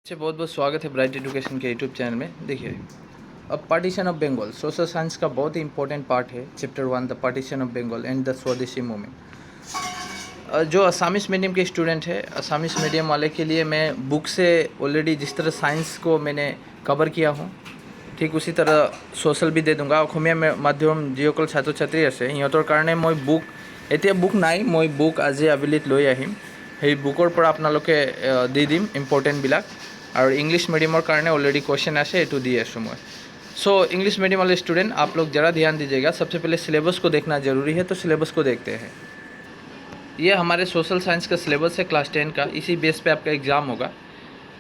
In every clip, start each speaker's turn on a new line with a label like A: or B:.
A: अच्छा, बहुत बहुत स्वागत है ब्राइट एजुकेशन के यूट्यूब चैनल में। देखिए, अब partition of Bengal social science का बहुत ही इंपॉर्टेंट पार्ट है। Chapter 1 the partition of Bengal and the स्वदेशी मूवमेंट। जो असामीस मीडियम के स्टूडेंट है, असामीस मीडियम वाले के लिए मैं बुक से ऑलरेडी जिस तरह साइंस को मैंने कवर किया हूँ, ठीक उसी तरह सोशल भी दे दूँगा। অসমীয়া মাধ্যম যিসকল ছাত্ৰ ছাত্ৰী আছে সিহঁতৰ কাৰণে মই বুক এতিয়া বুক নাই, মই বুক আজি আবেলিত লৈ আহিম। সেই বুকৰ পৰা আপোনালোকে দি দিম ইম্পৰ্টেণ্টবিলাক। और इंग्लिश मीडियमर कारण ऑलरेडी क्वेश्चन आसे ये दी आसो मैं। सो इंग्लिश मीडियम वाले स्टूडेंट आप लोग ज़रा ध्यान दीजिएगा। सबसे पहले सिलेबस को देखना ज़रूरी है, तो सिलेबस को देखते हैं। ये हमारे सोशल साइंस का सिलेबस है क्लास 10 का। इसी बेस पे आपका एग्ज़ाम होगा।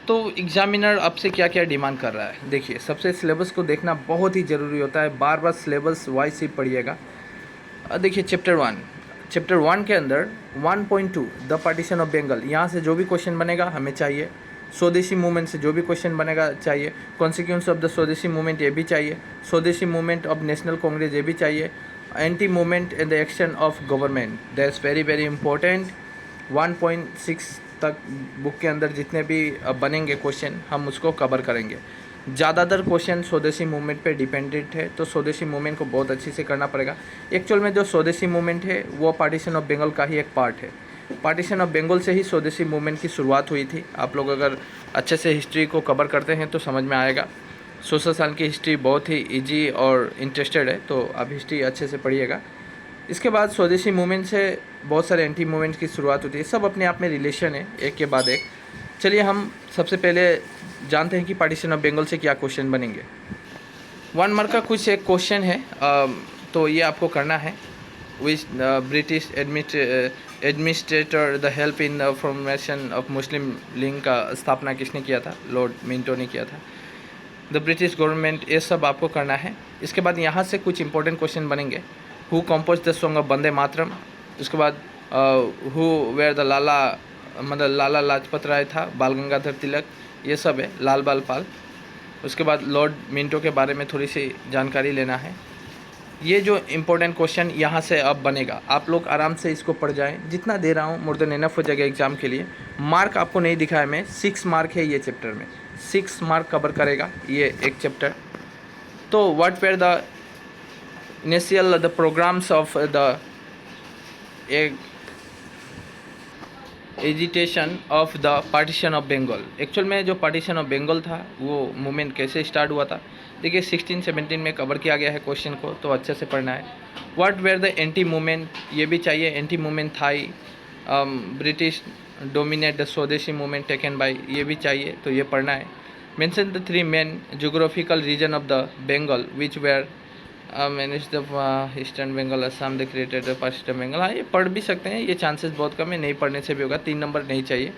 A: तो एग्जामिनर आपसे क्या क्या डिमांड कर रहा है, देखिए सबसे सिलेबस को देखना बहुत ही ज़रूरी होता है। बार बार सिलेबस वाइज ही पढ़िएगा। देखिए चैप्टर 1 के अंदर 1.2 द पार्टीशन ऑफ बंगाल, यहाँ से जो भी क्वेश्चन बनेगा हमें चाहिए। स्वदेशी मूवमेंट से जो भी क्वेश्चन बनेगा चाहिए। कॉन्सिक्वेंस ऑफ द स्वदेशी मूवमेंट ये भी चाहिए। स्वदेशी मूवमेंट ऑफ नेशनल कांग्रेस ये भी चाहिए। Anti movement in the action of government, that's very very important. 1.6 तक बुक के अंदर जितने भी बनेंगे क्वेश्चन हम उसको कवर करेंगे। ज़्यादातर क्वेश्चन स्वदेशी मूवमेंट पे डिपेंडेंट है, तो स्वदेशी मूवमेंट को बहुत अच्छे से करना पड़ेगा। एक्चुअल में जो स्वदेशी मूवमेंट है वो पार्टीशन ऑफ बंगाल का ही एक पार्ट है। पार्टीशन ऑफ बंगाल से ही स्वदेशी मूवमेंट की शुरुआत हुई थी। आप लोग अगर अच्छे से हिस्ट्री को कवर करते हैं तो समझ में आएगा। सोशल साइंस की हिस्ट्री बहुत ही इजी और इंटरेस्टेड है, तो आप हिस्ट्री अच्छे से पढ़िएगा। इसके बाद स्वदेशी मूवमेंट से बहुत सारे एंटी मूवमेंट की शुरुआत होती है। सब अपने आप में रिलेशन है, एक के बाद एक। चलिए हम सबसे पहले जानते हैं कि पार्टीशन ऑफ बंगाल से क्या क्वेश्चन बनेंगे। 1 मार्क का कुछ एक क्वेश्चन है, तो ये आपको करना है। विच British administrator the help in the formation of Muslim league का स्थापना किसने किया था? लॉर्ड मिंटो ने किया था। द ब्रिटिश गवर्नमेंट, ये सब आपको करना है। इसके बाद यहाँ से कुछ इंपॉर्टेंट क्वेश्चन बनेंगे। Who compose the song of Vande Mataram. उसके बाद हु वेयर द लाला, मतलब लाला लाजपत राय था, बाल गंगाधर तिलक, ये सब है, लाल बाल पाल। उसके बाद लॉर्ड मिंटो के बारे में थोड़ी सी जानकारी लेना है। ये जो इम्पोर्टेंट क्वेश्चन यहाँ से अब बनेगा, आप लोग आराम से इसको पढ़ जाएं। जितना दे रहा हूँ मोर देन इनफ हो जाएगा एग्जाम के लिए। मार्क आपको नहीं दिखाया मैं, 6 मार्क है ये चैप्टर में, 6 मार्क कवर करेगा ये एक चैप्टर। तो what were the initial the programmes of the agitation of the partition of Bengal. Actual में जो पार्टीशन ऑफ बंगाल था वो मूवमेंट कैसे स्टार्ट हुआ था, देखिए 16-17 में कवर किया गया है क्वेश्चन को, तो अच्छे से पढ़ना है। What were the anti movement, ये भी चाहिए। एंटी मूवमेंट थाई, ब्रिटिश डोमिनेट द स्वदेशी मूवमेंट टेकन बाय, ये भी चाहिए, तो ये पढ़ना है। Mention the 3 main geographical region of the Bengal which were manage the eastern Bengal Assam the created the Paschim Bengal. हाँ, ये पढ़ भी सकते हैं, ये चांसेस बहुत कम है, नहीं पढ़ने से भी होगा। 3 नंबर नहीं चाहिए।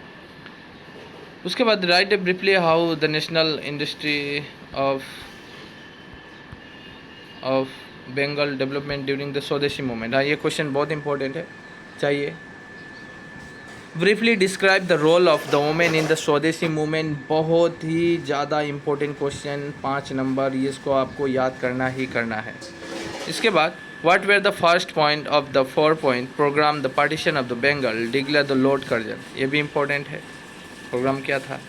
A: उसके बाद write briefly how the national industry of Bengal development during the स्वदेशी मूवमेंट। हाँ, ये क्वेश्चन बहुत इंपॉर्टेंट है, चाहिए। Briefly describe the role of the women in the स्वदेशी मूवमेंट, बहुत ही ज़्यादा इंपॉर्टेंट क्वेश्चन, 5 नंबर, इसको आपको याद करना ही करना है। इसके बाद what were the first point of the 4 point programme the partition of the Bengal declare the lord Curzon, ये भी इंपॉर्टेंट है, प्रोग्राम क्या था।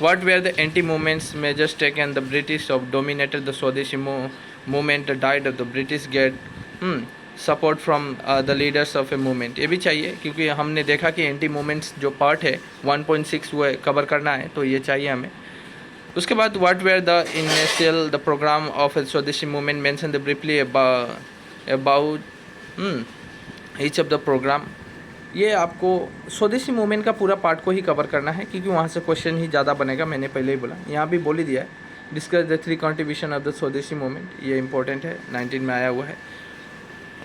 A: What were the anti movements measures taken the British of dominated the स्वदेशी movement died of the British get support from the leaders of a movement, ये भी चाहिए क्योंकि हमने देखा कि एंटी मूवमेंट्स जो पार्ट है 1.6 वो कवर करना है, तो ये चाहिए हमें। उसके बाद what were the initial the programme of a swadeshi movement mention the briefly about each of the programme. ये आपको स्वदेशी मूवमेंट का पूरा पार्ट को ही कवर करना है क्योंकि वहाँ से क्वेश्चन ही ज़्यादा बनेगा, मैंने पहले ही बोला, यहाँ भी बोल ही दिया है। Discuss the 3 contribution of the स्वदेशी मूवमेंट, ये इंपॉर्टेंट है, 19 में आया हुआ है।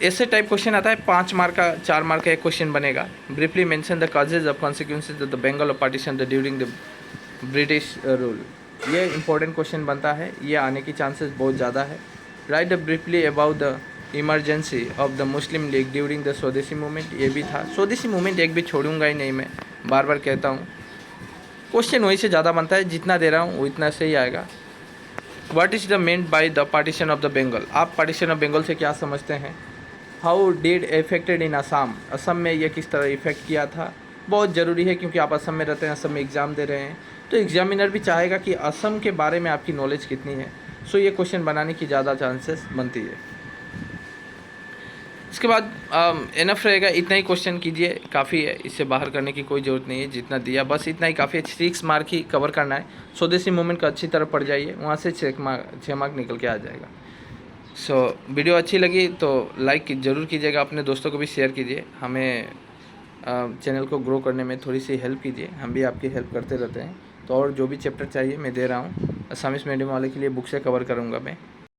A: ऐसे टाइप क्वेश्चन आता है, 5 मार्क का, 4 मार्क का एक क्वेश्चन बनेगा। Briefly mention the causes of consequences of the Bengal of partition the during the British rule, ये इंपॉर्टेंट क्वेश्चन बनता है, ये आने की चांसेस बहुत ज़्यादा है। Write briefly about the emergency of the Muslim League during the स्वदेशी मूवमेंट, ये भी था। स्वदेशी मूवमेंट एक भी छोड़ूंगा ही नहीं, मैं बार बार कहता हूँ। क्वेश्चन वहीं से ज़्यादा बनता है, जितना दे रहा हूँ वो इतना से ही आएगा। What is the meant by the partition of the Bengal, आप पार्टीशन ऑफ बंगाल से क्या समझते हैं। How did effected in Assam, Assam में ये किस तरह इफेक्ट किया था, बहुत ज़रूरी है क्योंकि आप असम में रहते हैं, असम में एग्ज़ाम दे रहे हैं, तो एग्जामिनर भी चाहेगा कि असम के बारे में आपकी नॉलेज कितनी है। सो ये क्वेश्चन बनाने की ज़्यादा चांसेस बनती है। इसके बाद इनफ रहेगा, इतना ही क्वेश्चन कीजिए, काफ़ी है, इससे बाहर करने की कोई ज़रूरत नहीं है, जितना दिया बस इतना ही काफ़ी है। 6 मार्क ही कवर करना है। स्वदेशी मूवमेंट का अच्छी तरह पढ़ जाइए, वहाँ से 6 मार्क निकल के आ जाएगा। सो वीडियो अच्छी लगी तो लाइक ज़रूर कीजिएगा, अपने दोस्तों को भी शेयर कीजिए, हमें चैनल को ग्रो करने में थोड़ी सी हेल्प कीजिए, हम भी आपकी हेल्प करते रहते हैं। तो और जो भी चैप्टर चाहिए मैं दे रहा हूँ। असमिस मीडियम वाले के लिए बुक से कवर करूँगा मैं।